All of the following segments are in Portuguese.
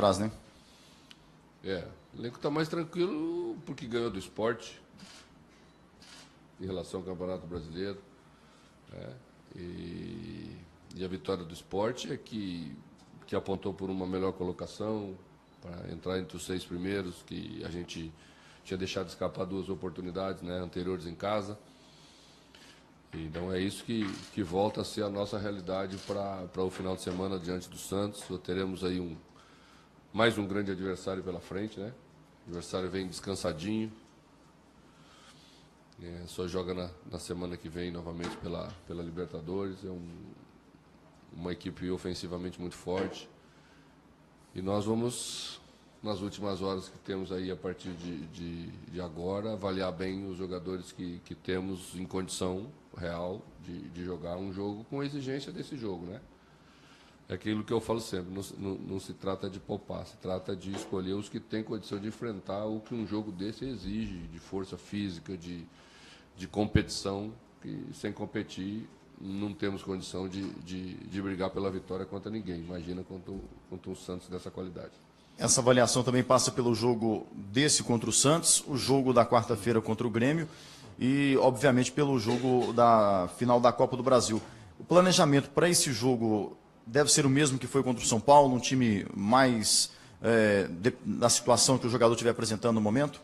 atrás, né? O elenco está mais tranquilo porque ganhou do Sport em relação ao Campeonato Brasileiro. E a vitória do Sport é que apontou por uma melhor colocação, para entrar entre os 6 primeiros, que a gente tinha deixado escapar 2 oportunidades, né, anteriores em casa. Então é isso que volta a ser a nossa realidade para o final de semana diante do Santos. Teremos aí mais um grande adversário pela frente, né? O adversário vem descansadinho. Só joga na semana que vem novamente pela Libertadores. É uma equipe ofensivamente muito forte. E nós vamos, nas últimas horas que temos aí a partir de agora, avaliar bem os jogadores que temos em condição real de jogar um jogo com a exigência desse jogo, né? É aquilo que eu falo sempre, não se trata de poupar, se trata de escolher os que têm condição de enfrentar o que um jogo desse exige, de força física, de competição, que sem competir não temos condição de brigar pela vitória contra ninguém. Imagina contra um Santos dessa qualidade. Essa avaliação também passa pelo jogo desse contra o Santos, o jogo da quarta-feira contra o Grêmio e, obviamente, pelo jogo da final da Copa do Brasil. O planejamento para esse jogo deve ser o mesmo que foi contra o São Paulo, um time mais da situação que o jogador estiver apresentando no momento?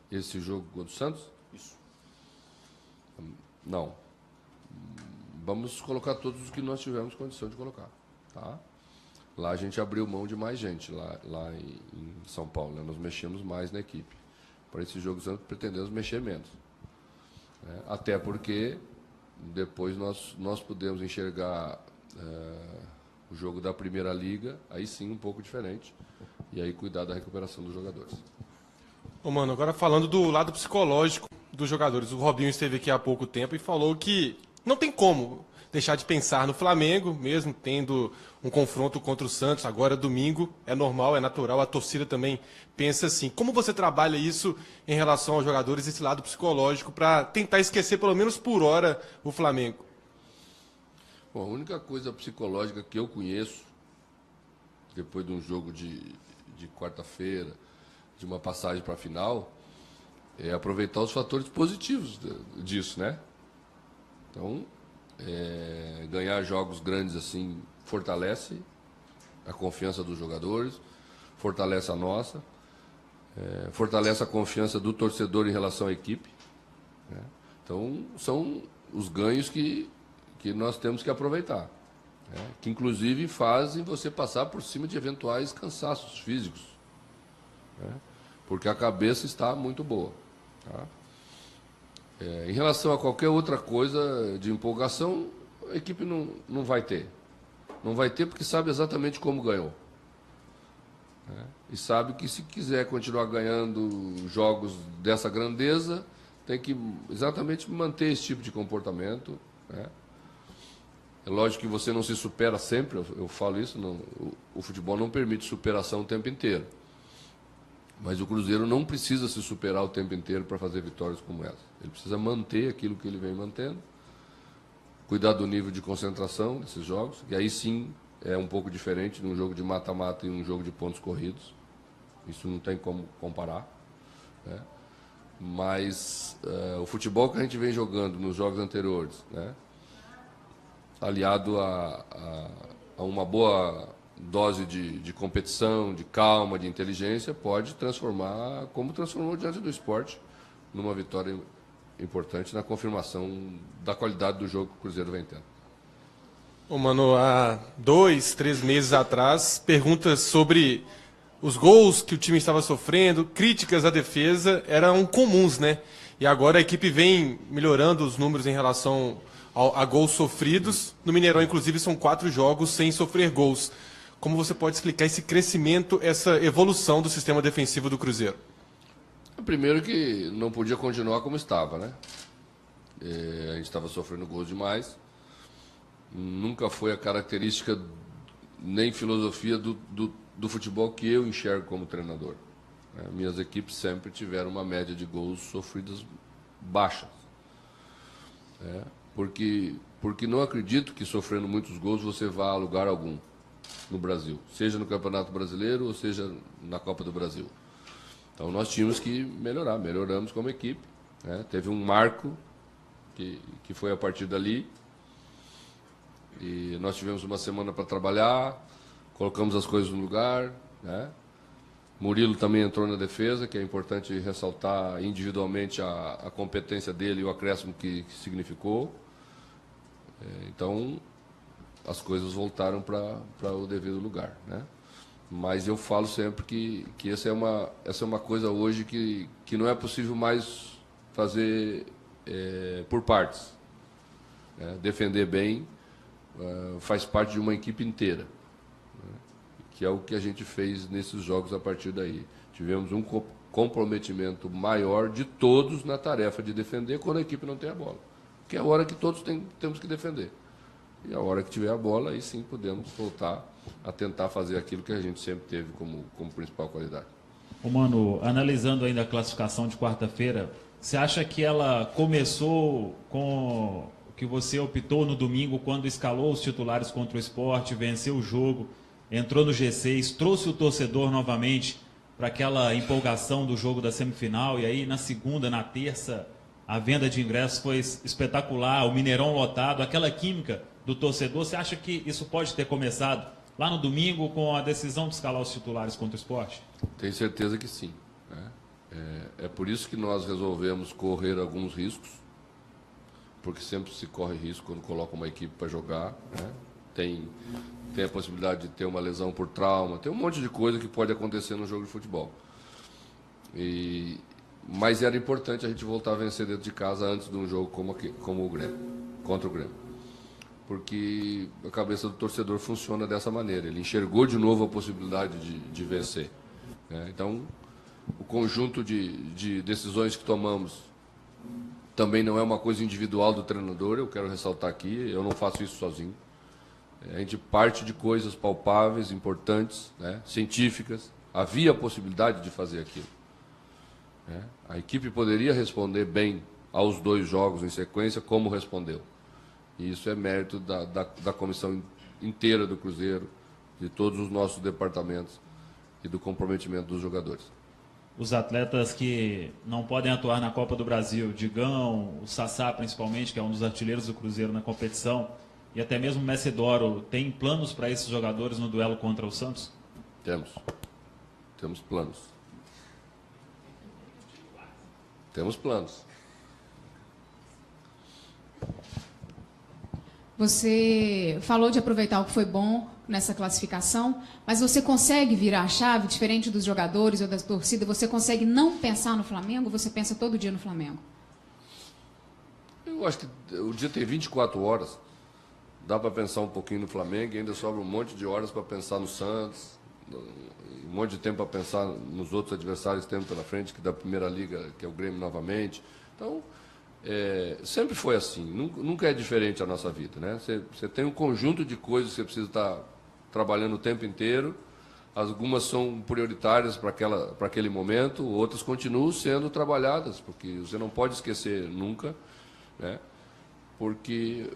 Esse jogo contra o Santos? Isso. Não. Vamos colocar todos os que nós tivemos condição de colocar. Tá? Lá a gente abriu mão de mais gente, lá em São Paulo. Né? Nós mexemos mais na equipe. Para esse jogo Santos pretendemos mexer menos. Né? Até porque depois nós podemos enxergar o jogo da Primeira Liga, aí sim um pouco diferente, e aí cuidar da recuperação dos jogadores. Ô, mano, agora falando do lado psicológico dos jogadores, o Robinho esteve aqui há pouco tempo e falou que não tem como deixar de pensar no Flamengo, mesmo tendo um confronto contra o Santos, agora domingo, é normal, é natural, a torcida também pensa assim. Como você trabalha isso em relação aos jogadores, esse lado psicológico, para tentar esquecer, pelo menos por hora, o Flamengo? Bom, a única coisa psicológica que eu conheço, depois de um jogo de quarta-feira, de uma passagem para a final, é aproveitar os fatores positivos disso, né? Então, ganhar jogos grandes assim fortalece a confiança dos jogadores, fortalece a nossa, fortalece a confiança do torcedor em relação à equipe. Né? Então, são os ganhos que nós temos que aproveitar, né? Que inclusive fazem você passar por cima de eventuais cansaços físicos, né? Porque a cabeça está muito boa. Tá? Em relação a qualquer outra coisa de empolgação, a equipe não vai ter. Não vai ter porque sabe exatamente como ganhou. Né? E sabe que se quiser continuar ganhando jogos dessa grandeza, tem que exatamente manter esse tipo de comportamento. Né? É lógico que você não se supera sempre, eu falo isso, o futebol não permite superação o tempo inteiro. Mas o Cruzeiro não precisa se superar o tempo inteiro para fazer vitórias como essa. Ele precisa manter aquilo que ele vem mantendo, cuidar do nível de concentração desses jogos, e aí sim é um pouco diferente de um jogo de mata-mata e um jogo de pontos corridos. Isso não tem como comparar. Né? Mas o futebol que a gente vem jogando nos jogos anteriores, né? Aliado a uma boa dose de competição, de calma, de inteligência, pode transformar, como transformou diante do Sport, numa vitória importante na confirmação da qualidade do jogo que o Cruzeiro vem tendo. Ô, mano, há 2, 3 meses atrás, perguntas sobre os gols que o time estava sofrendo, críticas à defesa, eram comuns, né? E agora a equipe vem melhorando os números em relação a gols sofridos. No Mineirão, inclusive, são 4 jogos sem sofrer gols. Como você pode explicar esse crescimento, essa evolução do sistema defensivo do Cruzeiro? Primeiro que não podia continuar como estava, né? A gente estava sofrendo gols demais. Nunca foi a característica nem filosofia do futebol que eu enxergo como treinador. Minhas equipes sempre tiveram uma média de gols sofridos baixa. Porque não acredito que sofrendo muitos gols você vá a lugar algum. no Brasil, seja no Campeonato Brasileiro ou seja na Copa do Brasil. Então nós tínhamos que melhorar, melhoramos como equipe, né? Teve um marco que foi a partir dali, e nós tivemos uma semana para trabalhar, colocamos as coisas no lugar, né? Murilo também entrou na defesa, que é importante ressaltar individualmente a competência dele e o acréscimo que significou. Então, as coisas voltaram para o devido lugar, né? Mas eu falo sempre que essa é uma coisa hoje que não é possível mais fazer por partes. Defender bem faz parte de uma equipe inteira, né? Que é o que a gente fez nesses jogos a partir daí. Tivemos um comprometimento maior de todos na tarefa de defender quando a equipe não tem a bola, que é a hora que todos temos que defender. E a hora que tiver a bola, aí sim podemos voltar a tentar fazer aquilo que a gente sempre teve como principal qualidade. Ô Mano, analisando ainda a classificação de quarta-feira, você acha que ela começou com o que você optou no domingo, quando escalou os titulares contra o Sport, venceu o jogo, entrou no G6, trouxe o torcedor novamente para aquela empolgação do jogo da semifinal, e aí na segunda, na terça, a venda de ingressos foi espetacular, o Mineirão lotado, aquela química do torcedor, você acha que isso pode ter começado lá no domingo com a decisão de escalar os titulares contra o Sport? Tenho certeza que sim, né? É por isso que nós resolvemos correr alguns riscos, porque sempre se corre risco quando coloca uma equipe para jogar, né? Tem a possibilidade de ter uma lesão por trauma, tem um monte de coisa que pode acontecer no jogo de futebol. Mas era importante a gente voltar a vencer dentro de casa antes de um jogo como o Grêmio, contra o Grêmio. Porque a cabeça do torcedor funciona dessa maneira. Ele enxergou de novo a possibilidade de vencer, né? Então, o conjunto de decisões que tomamos também não é uma coisa individual do treinador, eu quero ressaltar aqui, eu não faço isso sozinho. A gente parte de coisas palpáveis, importantes, né, científicas. Havia a possibilidade de fazer aquilo, né? A equipe poderia responder bem aos 2 jogos em sequência, como respondeu. E isso é mérito da comissão inteira do Cruzeiro, de todos os nossos departamentos e do comprometimento dos jogadores. Os atletas que não podem atuar na Copa do Brasil, Digão, o Sassá principalmente, que é um dos artilheiros do Cruzeiro na competição, e até mesmo o Messidoro, tem planos para esses jogadores no duelo contra o Santos? Temos planos. Temos planos. Você falou de aproveitar o que foi bom nessa classificação, mas você consegue virar a chave, diferente dos jogadores ou da torcida, você consegue não pensar no Flamengo ou você pensa todo dia no Flamengo? Eu acho que o dia tem 24 horas, dá para pensar um pouquinho no Flamengo e ainda sobra um monte de horas para pensar no Santos, um monte de tempo para pensar nos outros adversários que temos pela frente, que da Primeira Liga, que é o Grêmio novamente. Então, sempre foi assim, nunca é diferente a nossa vida, né? Você tem um conjunto de coisas que você precisa estar trabalhando o tempo inteiro. Algumas são prioritárias para aquele momento, outras continuam sendo trabalhadas, porque você não pode esquecer nunca, né? Porque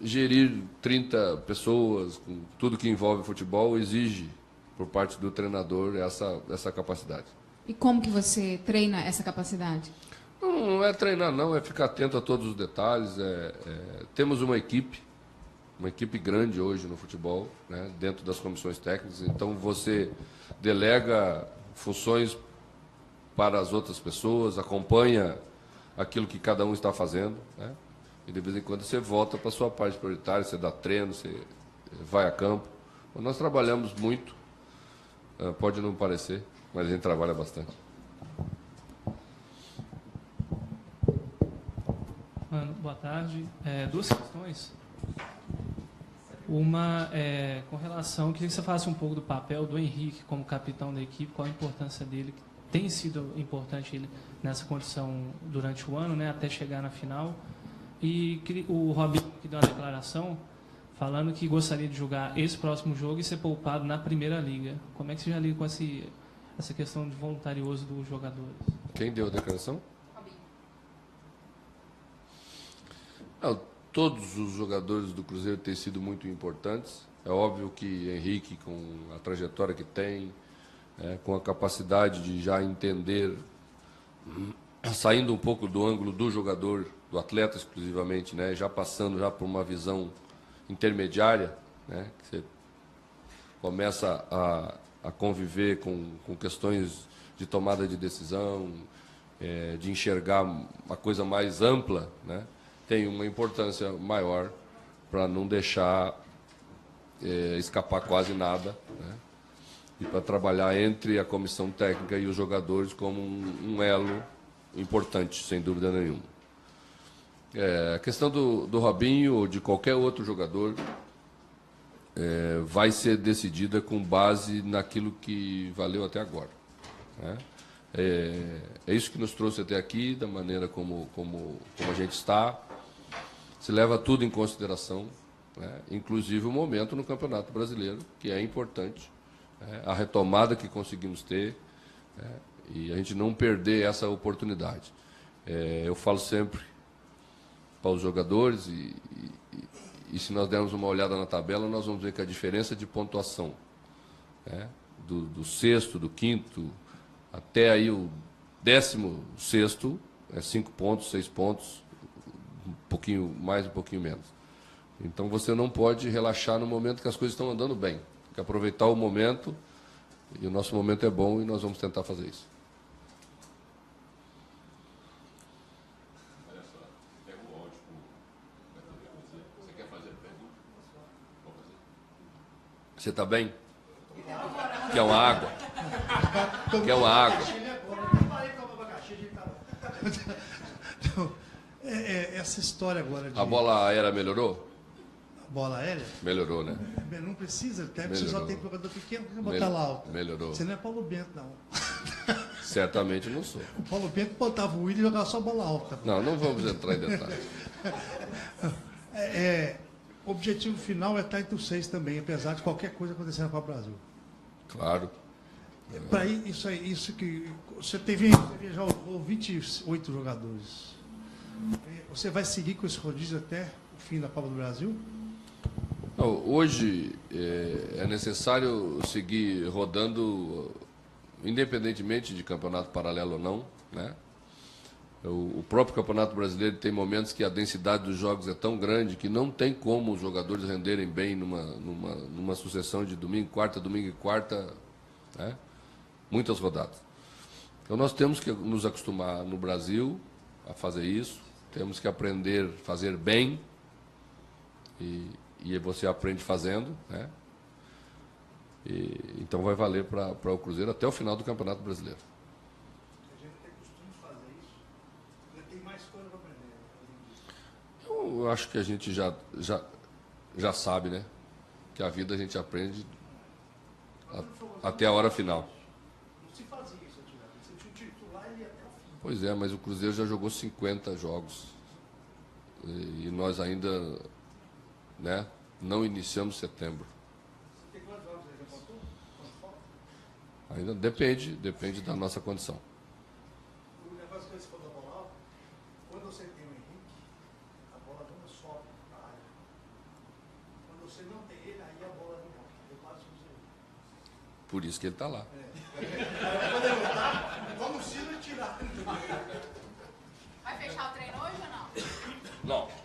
gerir 30 pessoas, com tudo que envolve futebol, exige, por parte do treinador, essa capacidade. E como que você treina essa capacidade? Não é treinar, não, é ficar atento a todos os detalhes. Temos uma equipe grande hoje no futebol, né, dentro das comissões técnicas, então você delega funções para as outras pessoas, acompanha aquilo que cada um está fazendo, né, e de vez em quando você volta para a sua parte prioritária, você dá treino, você vai a campo. Nós trabalhamos muito, pode não parecer, mas a gente trabalha bastante. Mano, boa tarde. 2 questões. Uma com relação, queria que você falasse um pouco do papel do Henrique como capitão da equipe, qual a importância dele, que tem sido importante ele nessa condição durante o ano, né, até chegar na final. E o Robinho que deu uma declaração falando que gostaria de jogar esse próximo jogo e ser poupado na Primeira Liga. Como é que você já lida com essa questão de voluntarioso dos jogadores? Quem deu a declaração? todos os jogadores do Cruzeiro têm sido muito importantes. É óbvio que Henrique, com a trajetória que tem, com a capacidade de já entender, saindo um pouco do ângulo do jogador, do atleta exclusivamente, né, já passando já por uma visão intermediária, né, que você começa a conviver com questões de tomada de decisão, de enxergar uma coisa mais ampla, né, tem uma importância maior para não deixar escapar quase nada, né, e para trabalhar entre a comissão técnica e os jogadores como um elo importante, sem dúvida nenhuma. A questão do Robinho ou de qualquer outro jogador vai ser decidida com base naquilo que valeu até agora, né? É isso que nos trouxe até aqui, da maneira como a gente está. Se leva tudo em consideração, né? Inclusive o momento no Campeonato Brasileiro, que é importante, né? A retomada que conseguimos ter, né? E a gente não perder essa oportunidade. Eu falo sempre para os jogadores, e se nós dermos uma olhada na tabela, nós vamos ver que a diferença de pontuação, né, do sexto, do quinto, até aí o 16º, 5 pontos, 6 pontos, um pouquinho mais, um pouquinho menos. Então você não pode relaxar no momento que as coisas estão andando bem. Tem que aproveitar o momento, e o nosso momento é bom, e nós vamos tentar fazer isso. Você está bem? Quer uma água? Quer uma água? Essa história agora de... A bola aérea melhorou? A bola aérea? Melhorou, né? Não precisa, até Melhorou. você só tem jogador pequeno, não botar lá alto. Melhorou. Você não é Paulo Bento, não. Certamente não sou. O Paulo Bento botava o Willian e jogava só bola alta. Não vamos entrar em detalhes. O objetivo final é estar entre os 6 também, apesar de qualquer coisa acontecer na Copa Brasil. Claro. Para isso que você já levou 28 jogadores. Você vai seguir com esse rodízio até o fim da Copa do Brasil? Não, hoje é necessário seguir rodando, independentemente de campeonato paralelo ou não, né? O próprio Campeonato Brasileiro tem momentos que a densidade dos jogos é tão grande que não tem como os jogadores renderem bem numa sucessão de domingo e quarta, né? Muitas rodadas. Então nós temos que nos acostumar no Brasil a fazer isso, temos que aprender a fazer bem, e você aprende fazendo, né? Então vai valer para o Cruzeiro até o final do Campeonato Brasileiro. Eu acho que a gente já sabe, né? Que a vida a gente aprende até a hora final. Não se fazia isso antigamente. Você tinha um titular e ia até o fim. Pois é, mas o Cruzeiro já jogou 50 jogos. E nós ainda, né, não iniciamos setembro. Você tem quantos jogos aí? Já contou? Quanto falta? Ainda depende da nossa condição. O negócio que você falou da bola alta, quando você tem o Henrique, a bola não sobe na área. Quando você não tem ele, aí a bola não vai. Eu passo o Cruzeiro. Por isso que ele está lá. Quando ele voltar, vamos se tirar. Vai fechar o treino hoje ou não? Não.